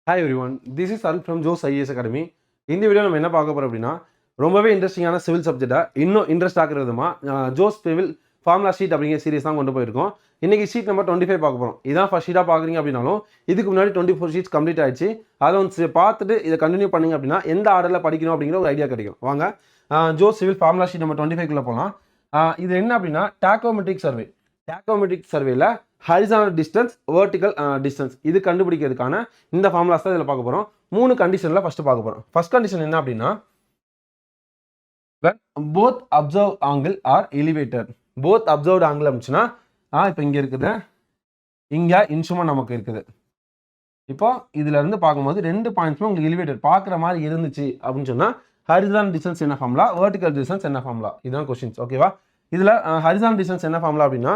Hi everyone, this is Arun from Jose IAS academy. இந்த video நம்ம என்ன பார்க்க போகிறோம் அப்படின்னா, ரொம்பவே இன்ட்ரெஸ்டிங்கான சிவில் சப்ஜெக்டை இன்னும் இன்ட்ரெஸ்ட் ஆகிற விதமாக ஜோஸ் சிவில் ஃபார்முலா ஷீட் அப்படிங்கிற சீரிஸ் தான் கொண்டு போயிருக்கோம். இன்றைக்கி ஷீட் நம்பர் 25 பார்க்க போகிறோம். இதான் ஃபஸ்ட் ஷீட்டாக பார்க்குறீங்க அப்படின்னாலும் இதுக்கு முன்னாடி 24 ஷீட்ஸ் கம்ப்ளீட் ஆயிடுச்சு. அதை வந்து பார்த்துட்டு இதை கண்டினியூ பண்ணிங்க அப்படின்னா எந்த ஆர்டரில் படிக்கணும் அப்படிங்கிற ஒரு ஐடியா கிடைக்கும். வாங்க ஜோஸ் சிவில் ஃபார்முலா ஷீட் நம்பர் 25 போகலாம். இது என்ன அப்படின்னா டாக்கோமெட்ரிக் சர்வே. டாக்கோமெட்ரிக் சர்வேல ஹரிசானல் டிஸ்டன்ஸ், வெர்டிக்கல் டிஸ்டன்ஸ் இது கண்டுபிடிக்கிறதுக்கான இந்த ஃபார்முலாஸ் தான் இதில் பார்க்க போகிறோம். 3 கண்டிஷனில் ஃபஸ்ட்டு பார்க்க போகிறோம். ஃபர்ஸ்ட் கண்டிஷன் என்ன அப்படின்னா, when both observed angle are elevated. both observed angle அப்படின்னா இப்போ இங்கே இருக்குது, இங்கே இன்ஸ்ட்ருமெண்ட் நமக்கு இருக்குது. இப்போ இதுல இருந்து பார்க்கும்போது 2 பாயிண்ட்ஸுமே உங்களுக்கு எலிவேட்டட் பார்க்குற மாதிரி இருந்துச்சு அப்படின்னு சொன்னால் ஹரிசானல் டிஸ்டன்ஸ் என்ன ஃபார்முலா, வெர்டிக்கல் டிஸ்டன்ஸ் என்ன ஃபார்முலா, இதுதான் கொஸ்டின்ஸ். ஓகேவா? இதில் ஹரிசானல் டிஸ்டன்ஸ் என்ன ஃபார்முலா அப்படின்னா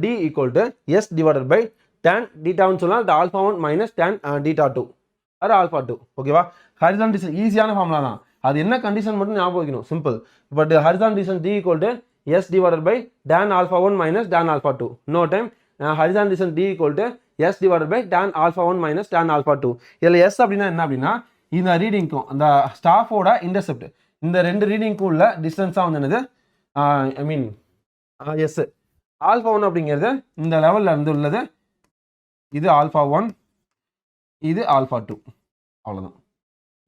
d equal to s divided by tan theta ன்னு சொன்னால் ஆல்ஃபா 1 மைனஸ் tan theta 2 அது ஆல்ஃபா 2. ஓகேவா? ஹரிசானல் டிஸ்டன்ஸ் ஈஸியான ஃபார்முலா தான். அது என்ன கண்டிஷன் மட்டும் ஞாபகம் வைக்கணும், simple. But horizontal distance d equal to s divided by tan alpha 1 minus tan alpha 2. no time horizontal distance d equal to s divided by tan alpha 1 minus tan alpha 2. இதில் s அப்படின்னா என்ன அப்படின்னா, இந்த ரீடிங்க்கும் அந்த ஸ்டாஃபோட intercept இந்த 2 ரீடிங்க்கும் உள்ள டிஸ்டன்ஸாக வந்து என்னது, ஐ மீன் எஸ். ஆல்ஃபா 1 அப்படிங்கிறது இந்த லெவலில் இருந்து உள்ளது, இது ஆல்ஃபா 1, இது ஆல்ஃபா 2, அவ்வளோதான்.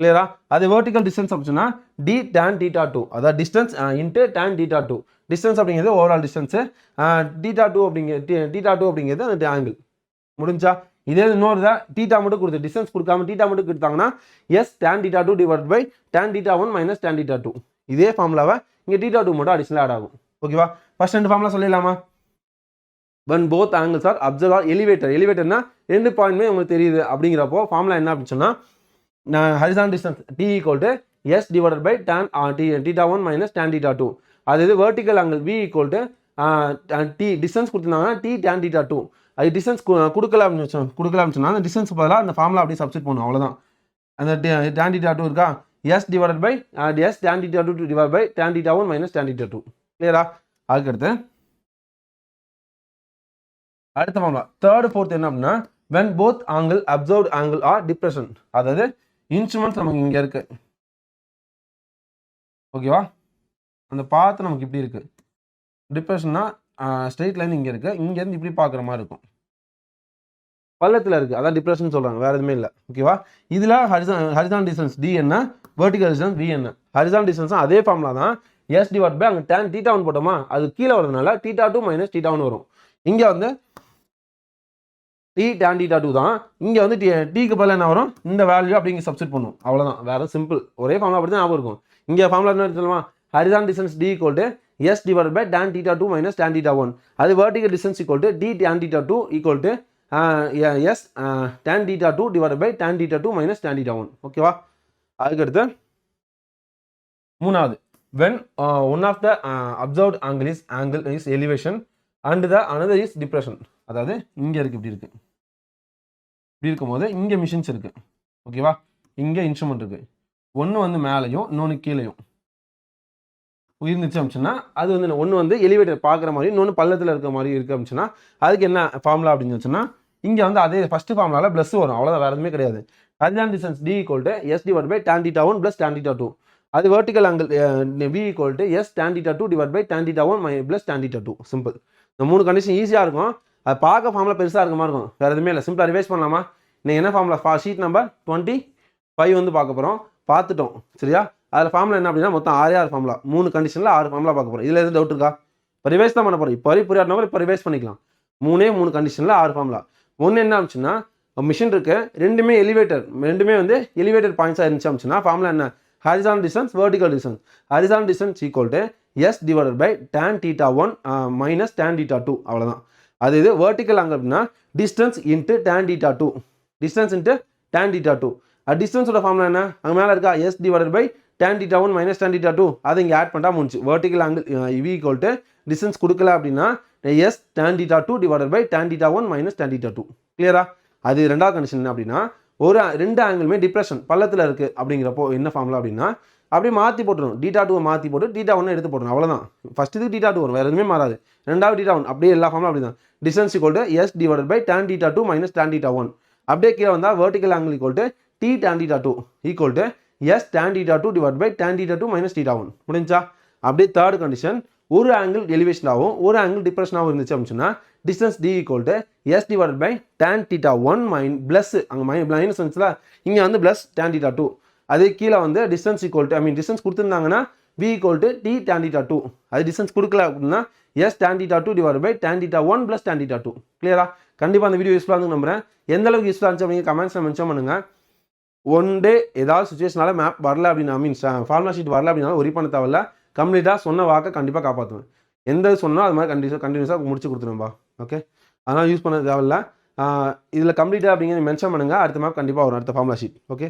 கிளியரா? அது வெர்டிக்கல் டிஸ்டன்ஸ் அப்படின்னா டி டேன் டீட்டா 2, அதாவது distance into tan theta 2. Distance அப்படிங்கிறது ஓவரால் டிஸ்டன்ஸு, டீட்டா 2 அப்படிங்கிறது அந்த ஆங்கிள். முடிஞ்சா இதே இன்னொரு தான் டீட்டா மட்டும் கொடுத்து டிஸ்டன்ஸ் கொடுக்காம டீட்டா மட்டும் கொடுத்தாங்கன்னா S tan theta 2 divide by tan theta 1 minus tan theta 2. இதே ஃபார்முலாவை இங்கே டீட்டா 2 மட்டும் அடிஷனலாக ஆட் ஆகும். ஓகேவா? ஃபர்ஸ்ட் 2 ஃபார்முலா சொல்லிடலாமா? when both angles are observed or elevated. elevatorனா 2 பாயிண்ட்மே உங்களுக்கு தெரியுது அப்படிங்கிறப்போ ஃபார்முலா என்ன அப்படின்னு சொன்னால் horizontal distance t equal to s divided by tan theta 1 minus tan theta 2. அது இது vertical angle v equal to t distance கொடுத்துருந்தாங்கன்னா t tan theta 2. அது டிஸ்டன்ஸ் கொடுக்கல அப்படின்னு சொன்னால் அந்த டிஸ்டன்ஸ் பதிலாக அந்த ஃபார்முலா அப்படியே சப்ஸ்டிட் பண்ணும், அவ்வளோதான். அந்த tan theta 2 இருக்கா, s divided by s tan theta 2 divided by tan theta 1 minus tan theta 2. கிளியரா? அதுக்கடுத்து அடுத்த ஃபார்முலா தேர்ட் ஃபோர்த் என்ன அப்படின்னா, when both angle observed angle are depression. அதாவது இன்ஸ்ட்ருமெண்ட்ஸ் நமக்கு இங்கே இருக்கு. ஓகேவா? அந்த பாத்து நமக்கு இப்படி இருக்கு. டிப்ரெஷன்னா ஸ்ட்ரெயிட் லைன் இங்கே இருக்கு, இங்கேருந்து இப்படி பார்க்குற மாதிரி இருக்கும். பள்ளத்தில் இருக்குது, அதான் டிப்ரெஷன் சொல்கிறாங்க, வேறு எதுவுமே இல்லை. ஓகேவா? இதில் ஹரிசானல் டிஸ்டன்ஸ் டி என்ன, வெர்டிக்கல் டிஸ்டன்ஸ் வி என்ன. ஹரிசானல் டிஸ்டன்ஸ் அதே ஃபார்முலா தான், எஸ் டிவைட் பை அங்கே டேன் டீட்டா 1 போட்டோமா, அது கீழே வரதுனால டீட்டா 2 மைனஸ் டீட்டா 1 வரும். இங்கே வந்து டி டேன் டீட்டா 2 தான், இங்கே வந்து டீக்கு பதில் என்ன வரும், இந்த வேல்யூ அப்படிங்க சப்ஸ்டிட் பண்ணும், அவ்வளோதான். வேறு சிம்பிள், ஒரே ஃபார்முலா அப்படி தான் ஞாபகம் இருக்கும். இங்கே ஃபார்முலா என்ன எடுத்துக்கலாமா, horizontal distance D equal to S divide by tan theta 2 minus tan theta 1. அது vertical distance equal to D tan theta 2 equal to S tan theta 2 divide by tan theta 2 minus tan theta 1. ஓகேவா? அதுக்கடுத்து மூணாவது, when one of the observed angle is elevation and the another is depression. அதாவது இங்கே இருக்குது, இப்படி இருக்குது, இப்படி இருக்கும்போது இங்கே மிஷின்ஸ் இருக்குது. ஓகேவா? இங்கே இன்ஸ்ட்ருமெண்ட் இருக்குது, ஒன்று வந்து மேலேயும் இன்னொன்று கீழேயும் உயிர்ந்துச்சு அப்படின்னா அது வந்து ஒன்று வந்து எலிவேட்டர் பார்க்குற மாதிரி, இன்னொன்று பள்ளத்தில் இருக்கிற மாதிரி இருக்குது அப்படின்னா அதுக்கு என்ன ஃபார்முலா அப்படின்னு வச்சுன்னா, இங்கே வந்து அதே ஃபஸ்ட்டு ஃபார்முலாவில் ப்ளஸ் வரும், அவ்வளோதான், வேறு எதுவுமே கிடையாது. Horizontal distance D equal to S divide by tan theta 1 plus tan theta 2. அது vertical angle we equal to S tan theta 2 divide by tan theta 1 plus tan theta 2. Simple. இந்த 3 condition ஈஸியாக இருக்கும். அது பார்க்க ஃபார்முலா பெருசாக இருக்க மாதிரி இருக்கும், வேறு எதுவுமே இல்லை. சிம்பிளாக ரிவைஸ் பண்ணலாமா? நீங்கள் என்ன ஃபார்முலா ஷீட் நம்பர் 25 வந்து பார்க்க போகிறோம், பார்த்துட்டோம். சரியா? அதில் ஃபார்முலா என்ன அப்படின்னா மொத்தம் 6 ஃபார்முலா, 3 கண்டிஷனில் 6 ஃபார்முலா பார்க்க போகிறோம். இதில் எதுவும் டவுட் இருக்கா? இப்போ ரிவைஸ் தான் பண்ண போகிறோம். இப்போ புரியாதவங்க இப்போ ரிவைஸ் பண்ணிக்கலாம். 3 கண்டிஷனில் 6 ஃபார்முலா. ஒன்று என்ன ஆச்சுன்னா, மிஷின் இருக்கு, ரெண்டுமே எலிவேட்டர், ரெண்டுமே வந்து எலிவேட்டர் பாயிண்ட்ஸாக இருந்துச்சு அப்படின்னா ஃபார்முலா என்ன, horizontal distance, vertical distance. Horizontal distance equal to S divided by tan theta 1 minus tan theta 2, அவ்வளோதான். அது இது வெர்டிக்கல் ஆங்கிள் அப்படின்னா distance into tan theta 2, distance into tan theta 2. டிஸ்டன்ஸோட ஃபார்முலா என்ன, அங்கே மேலே இருக்கா, s divided by tan theta 1 minus tan theta 2. அதை இங்கே ஆட் பண்ணிட்டா முடிஞ்சு. Vertical angle we equal to distance கொடுக்கல அப்படின்னா s tan theta 2 divided by tan theta 1 minus tan theta 2. கிளியரா? அது ரெண்டாவது கண்டிஷன் என்ன அப்படின்னா, ஒரு 2 ஆங்கிளுமே டிப்ரெஷன் பள்ளத்தில் இருக்குது அப்படிங்கிறப்போ என்ன ஃபார்முலா அப்படின்னா, அப்படியே மாற்றி போட்டுரும், டீட்டா 2 மாற்றி போட்டு டீட்டா 1 எடுத்து போட்டுரும், அவ்வளோதான். ஃபஸ்ட் இதுக்கு டீட்டா 2 வரும், வேறு எதுவுமே மாறாது. ரெண்டாவது டீட்டா 1 அப்படியே எல்லா ஃபார்முலா அப்படி தான். Distance equal to S divided by tan theta 2 minus tan theta 1. அப்படியே கீழே வந்தால் vertical angle equal to D tan theta 2 equal to S tan theta 2 divide by tan theta 2 minus theta 1 முடிஞ்சா. அப்படியே third condition, ஒரு angle எலிவேஷனாகவும் ஒரு angle டிப்ரெஷனாகவும் இருந்துச்சு அப்படின்னு சொன்னால் distance D equal to S divide by tan theta 1 plus அங்கே மைனஸ் வந்துச்சுல, இங்கே வந்து ப்ளஸ் tan theta 2. அதே கீழே வந்து டிஸ்டன்ஸ் ஈக்குவல் டு டிஸ்டன்ஸ் கொடுத்துருந்தாங்கன்னா v equal to D tan theta 2. அது டிஸ்டன்ஸ் கொடுக்கல அப்படின்னா s tan theta 2 divide by tan theta 1 plus tan theta 2. கிளியரா? கண்டிப்பாக அந்த வீடியோ யூஸ்ஃபுல்லாக இருந்து நம்புறேன். எந்த அளவுக்கு யூஸ்ஃபுல்லாக இருந்துச்சு அப்படிங்க கமெண்ட்ஸில் மென்ஷன் பண்ணுங்க. ஒன் டே ஏதாவது சுச்சுவேஷனால மேப் வரல அப்படின்னா ஃபார்முலா ஷீட் வரல அப்படின்னாலும் ஒரி பண்ண தேவையில்ல. கம்ப்ளீட்டாக சொன்ன வாக்கை கண்டிப்பாக காப்பாற்றுவேன். எந்த சொன்னோ அது மாதிரி கண்டினியூஸாக முடிச்சு கொடுத்துருவேன்பா. ஓகே, அதனால் யூஸ் பண்ண தேவையில்ல. இதில் கம்ப்ளீட்டாக அப்படிங்கிற மென்ஷன் பண்ணுங்கள். அடுத்த மேப் கண்டிப்பாக வரும், அடுத்த ஃபார்முலா ஷீட். ஓகே.